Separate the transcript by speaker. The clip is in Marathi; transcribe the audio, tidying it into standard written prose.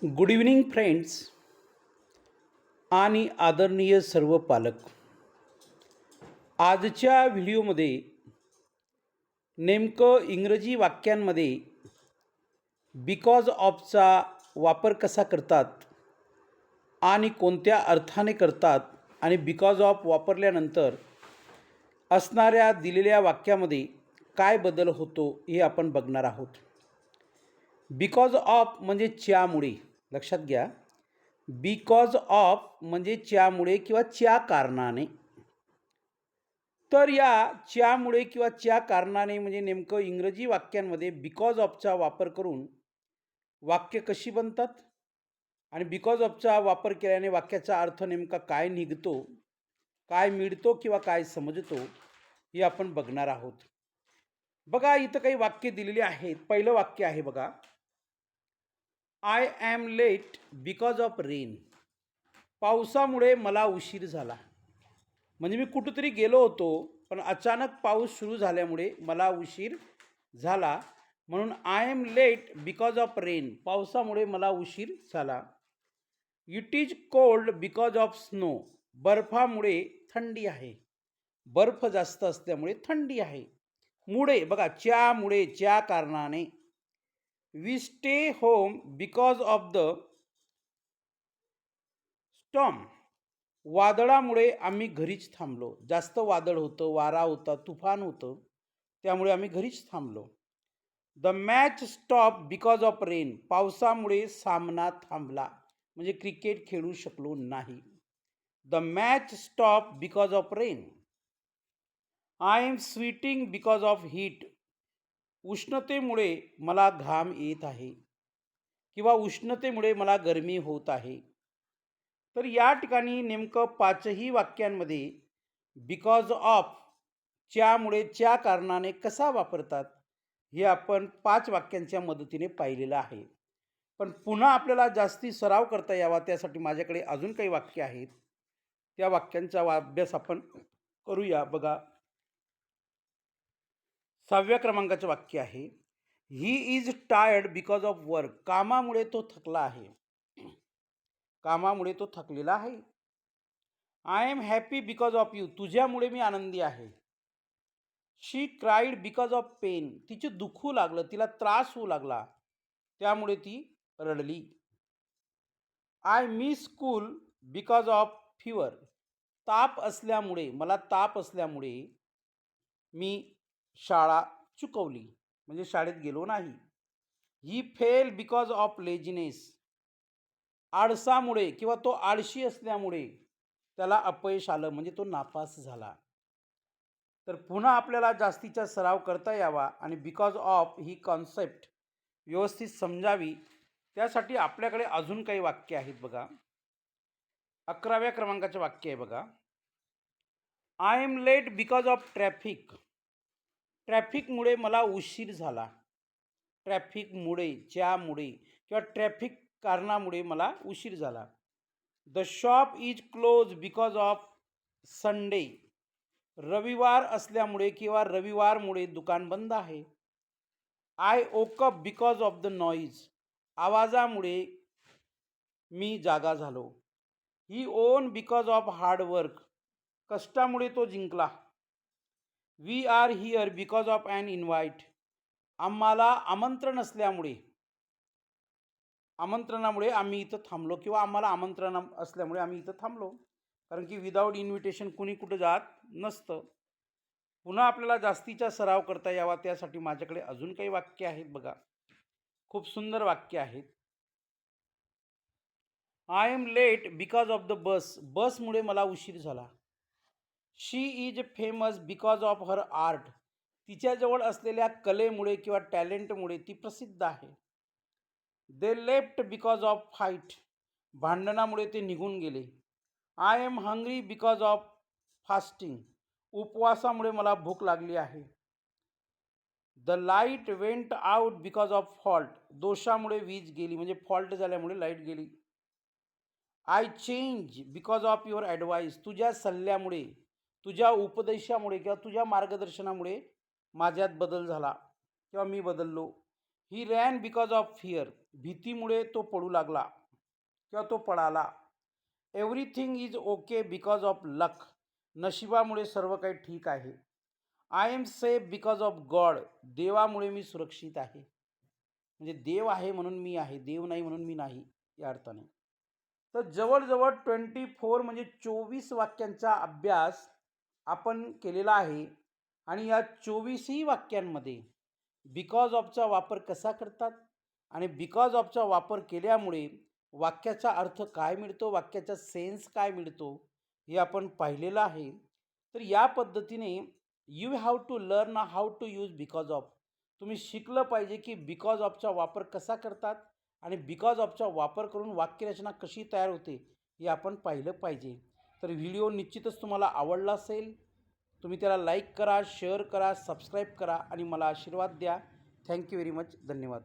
Speaker 1: गुड इव्हनिंग फ्रेंड्स आणि आदरणीय सर्व पालक. आजच्या व्हिडिओमध्ये नेमकं इंग्रजी वाक्यांमध्ये बिकॉज ऑफचा वापर कसा करतात आणि कोणत्या अर्थाने करतात आणि बिकॉज ऑफ वापरल्यानंतर असणाऱ्या दिलेल्या वाक्यामध्ये काय बदल होतो हे आपण बघणार आहोत. बिकॉज ऑफ म्हणजे च्यामुळे, लक्षात घ्या. बिकॉज ऑफ म्हणजे च्यामुळे किंवा च्या कारणाने. तर या च्यामुळे किंवा च्या कारणाने म्हणजे नेमकं इंग्रजी वाक्यांमध्ये बिकॉज ऑफचा वापर करून वाक्य कशी बनतात आणि बिकॉज ऑफचा वापर केल्याने वाक्याचा अर्थ नेमका काय निघतो, काय मिळतो किंवा काय समजतो हे आपण बघणार आहोत. बघा, इथं काही वाक्य दिलेली आहेत. पहिलं वाक्य आहे बघा, I am late because of rain. पावसामुळे मला उशीर झाला. म्हणजे मी कुठंतरी गेलो होतो, पण अचानक पाऊस सुरू झाल्यामुळे मला उशीर झाला. म्हणून I am late because of rain, पावसामुळे मला उशीर झाला. It is cold because of snow, बर्फामुळे थंडी आहे. बर्फ जास्त असल्यामुळे थंडी आहे. मुळे बघा, च्यामुळे, च्या कारणाने. We stay home because of the storm, वादळामुळे आम्ही घरीच थांबलो. जास्त वादळ होतं, वारा होता, तुफान होतं, त्यामुळे आम्ही घरीच थांबलो. The match stop because of rain, पावसामुळे सामना थांबला, म्हणजे क्रिकेट खेळू शकलो नाही. The match stop because of rain. I am sweating because of heat, उष्णतेमुळे मला घाम येत आहे किंवा उष्णतेमुळे मला गरमी होत आहे. तर या ठिकाणी नेमकं पाचही वाक्यांमध्ये बिकॉज ऑफ, च्यामुळे, च्या कारणाने कसा वापरतात हे आपण 5 वाक्यांच्या मदतीने पाहिलेलं आहे. पण पुन्हा आपल्याला जास्ती सराव करता यावा त्यासाठी माझ्याकडे अजून काही वाक्य आहेत. त्या वाक्यांचा अभ्यास आपण करूया. बघा, 6व्या क्रमांकाचं वाक्य आहे, he is tired because of work. कामामुळे तो थकला आहे. कामामुळे तो थकलेला आहे. I am happy because of you, तुझ्यामुळे मी आनंदी आहे. शी क्राईड बिकॉज ऑफ पेन, तिचे दुखू लागलं, तिला त्रास होऊ लागला, त्यामुळे ती रडली. I miss school because of fever, ताप असल्यामुळे, मला ताप असल्यामुळे मी शाळा चुकवली, म्हणजे शाळेत गेलो नाही. ही फेल बिकॉज ऑफ लेझीनेस, आळसामुळे किंवा तो आळशी असल्यामुळे त्याला अपयश आलं, म्हणजे तो नापास झाला. तर पुन्हा आपल्याला जास्तीचा सराव करता यावा आणि बिकॉज ऑफ ही कॉन्सेप्ट व्यवस्थित समजावी त्यासाठी आपल्याकडे अजून काही वाक्य आहेत. बघा, 11व्या क्रमांकाचे वाक्य आहे बघा, I am late because of traffic. ट्रॅफिकमुळे मला उशीर झाला. ट्रॅफिकमुळे, ज्यामुळे किंवा ट्रॅफिक कारणामुळे मला उशीर झाला. The shop is close because of Sunday. रविवार असल्यामुळे किंवा रविवारमुळे दुकान बंद आहे. I woke up because of the noise, आवाजामुळे मी जागा झालो. He won because of hard work, कष्टामुळे तो जिंकला. We are here because of an invite, आम्हाला आमंत्रण असल्यामुळे, आमंत्रणामुळे आम्ही इथं थांबलो किंवा आम्हाला आमंत्रण असल्यामुळे आम्ही इथं थांबलो. कारण की विदाऊट इन्व्हिटेशन कुणी कुठं जात नसतं. पुन्हा आपल्याला जास्तीचा सराव करता यावा त्यासाठी माझ्याकडे अजून काही वाक्य आहेत. बघा, खूप सुंदर वाक्य आहेत. I am late because of the bus, बसमुळे मला उशीर झाला. She is famous because of her art, तिच्याजवळ असलेल्या कलेमुळे किंवा टॅलेंटमुळे ती प्रसिद्ध आहे. They left because of fight, भांडणामुळे ते निघून गेले. I am hungry because of fasting, उपवासामुळे मला भूक लागली आहे. The light went out because of fault, दोषामुळे वीज गेली, म्हणजे फॉल्ट झाल्यामुळे लाईट गेली. I change because of your advice, तुझ्या सल्ल्यामुळे, तुझ्या उपदेशामुळे किंवा तुझ्या मार्गदर्शनामुळे माझ्यात बदल झाला किंवा मी बदललो. He ran because of fear. भीतीमुळे तो पळू लागला किंवा तो पळाला. Everything is okay because of luck. नशिबामुळे सर्व काही ठीक आहे. I am safe because of God. देवामुळे मी सुरक्षित आहे. म्हणजे देव आहे म्हणून मी आहे, देव नाही म्हणून मी नाही, या अर्थाने. तर जवळजवळ 24 म्हणजे 24 वाक्यांचा अभ्यास आपण केलेला आहे. आणि या 24ही वाक्यांमध्ये बिकॉज ऑफचा वापर कसा करतात आणि बिकॉज ऑफचा वापर केल्यामुळे वाक्याचा अर्थ काय मिळतो, वाक्याचा सेन्स काय मिळतो, हे आपण पाहिलेलं आहे. तर या पद्धतीने you have to learn how to use because of. तुम्ही शिकलं पाहिजे की बिकॉज ऑफचा वापर कसा करतात आणि बिकॉज ऑफचा वापर करून वाक्यरचना कशी तयार होते हे आपण पाहिलं पाहिजे. तर व्हिडिओ निश्चितच तुम्हाला आवडला असेल. तुम्ही त्याला लाईक करा, शेअर करा, सबस्क्राईब करा आणि मला आशीर्वाद द्या. Thank you very much. धन्यवाद.